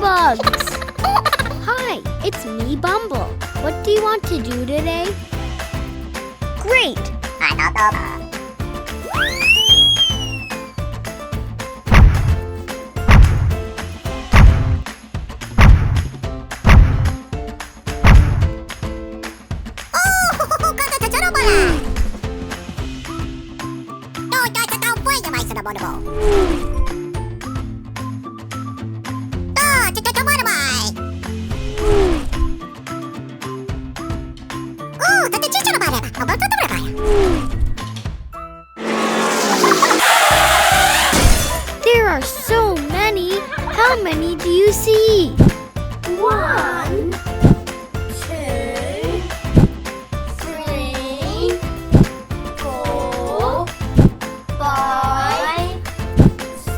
FludderBugs! Hi, it's me, Bumble. What do you want to do today? Great! There are so many. How many do you see? 1, 2, 3, 4, 5, 6.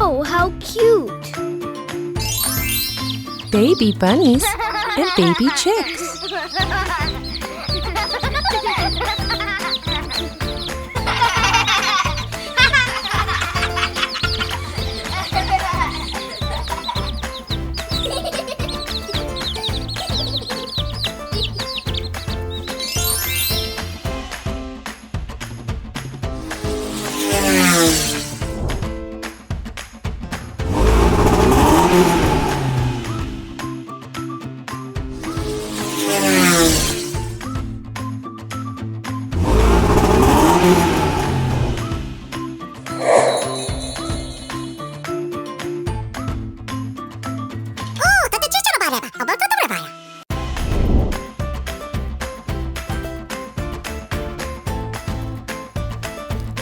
Oh, how cute! Baby bunnies and baby chicks.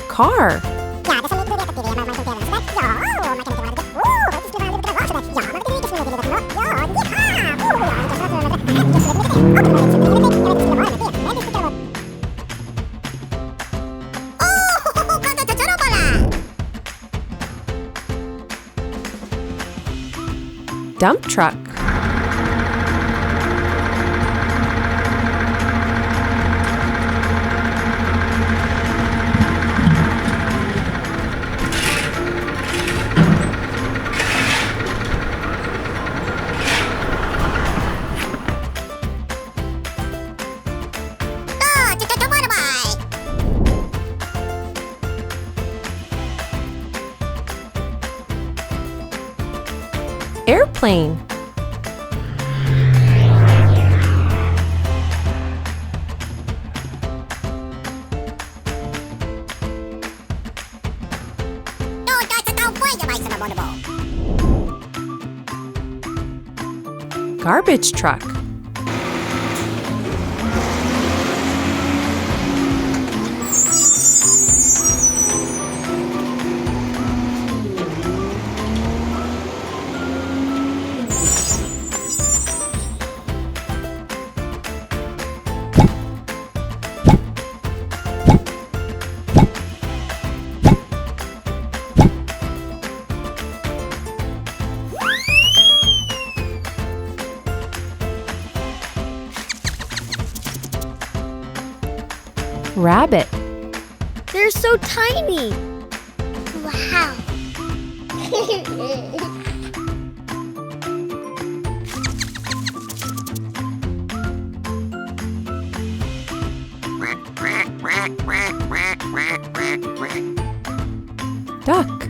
Car. Dump truck. Airplane. Garbage truck. Rabbit. They're so tiny. Wow. Duck.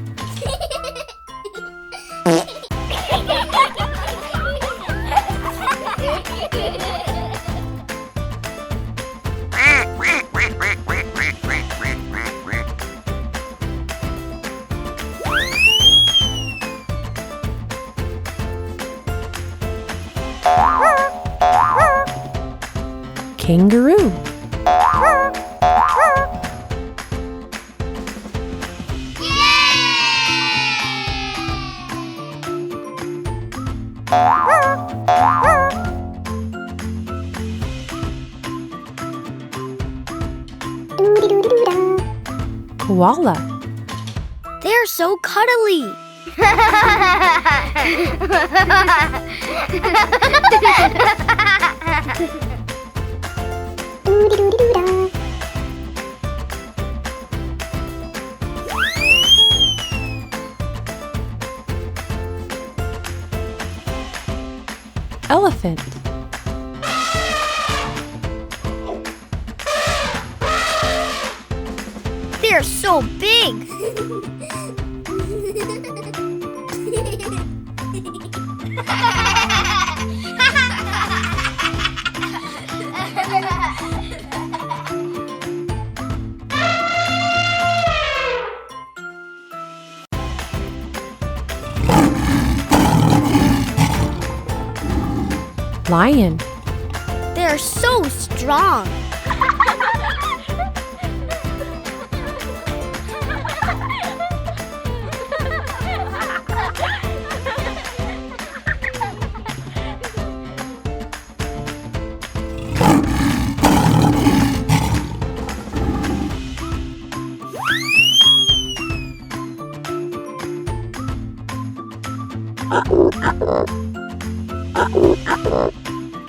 Kangaroo. Koala. They're so cuddly. Elephant. They're so big. Lion. They're so strong.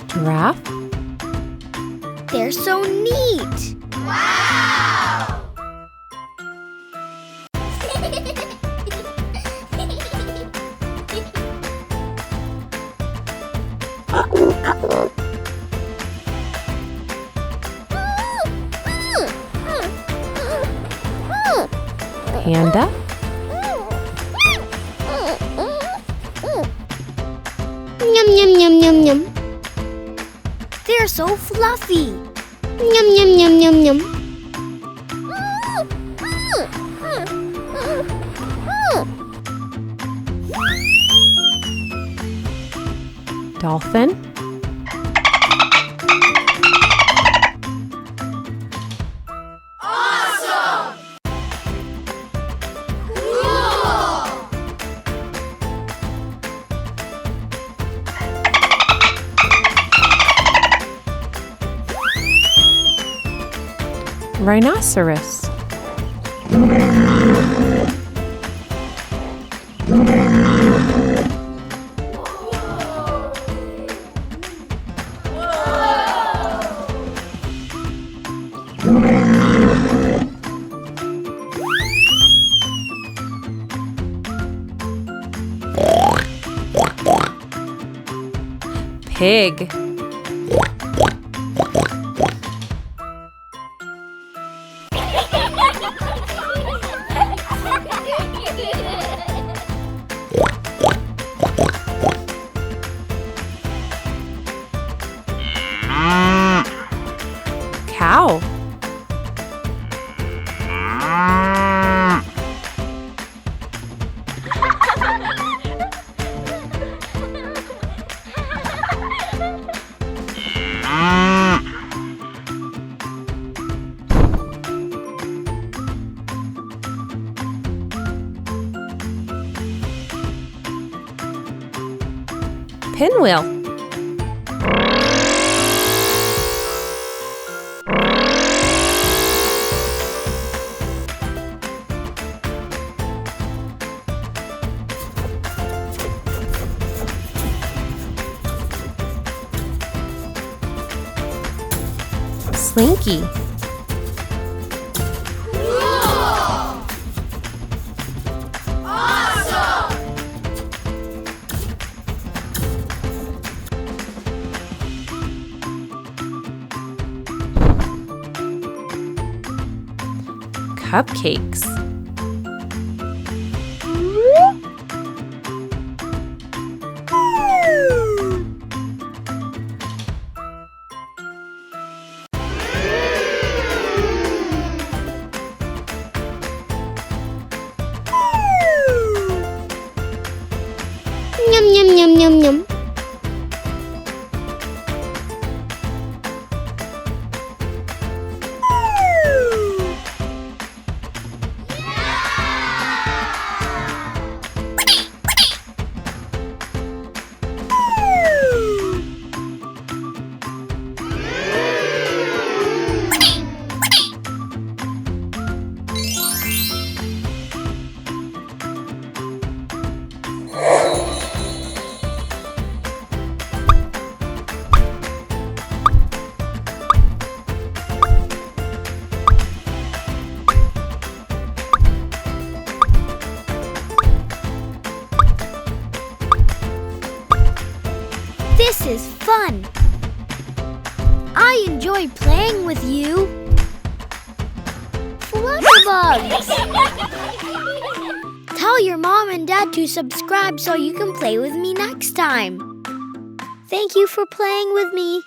Giraffe. They're so neat. Wow! Panda. Yum, yum, yum, yum, yum. They're so fluffy. Yum, yum, yum, yum, yum. Dolphin. Awesome! Cool! Rhinoceros. Pig. Cow. Pinwheel. Slinky. Cupcakes. Yum, yum, yum, yum, yum. This is fun. I enjoy playing with you. FludderBugs! Tell your mom and dad to subscribe so you can play with me next time. Thank you for playing with me.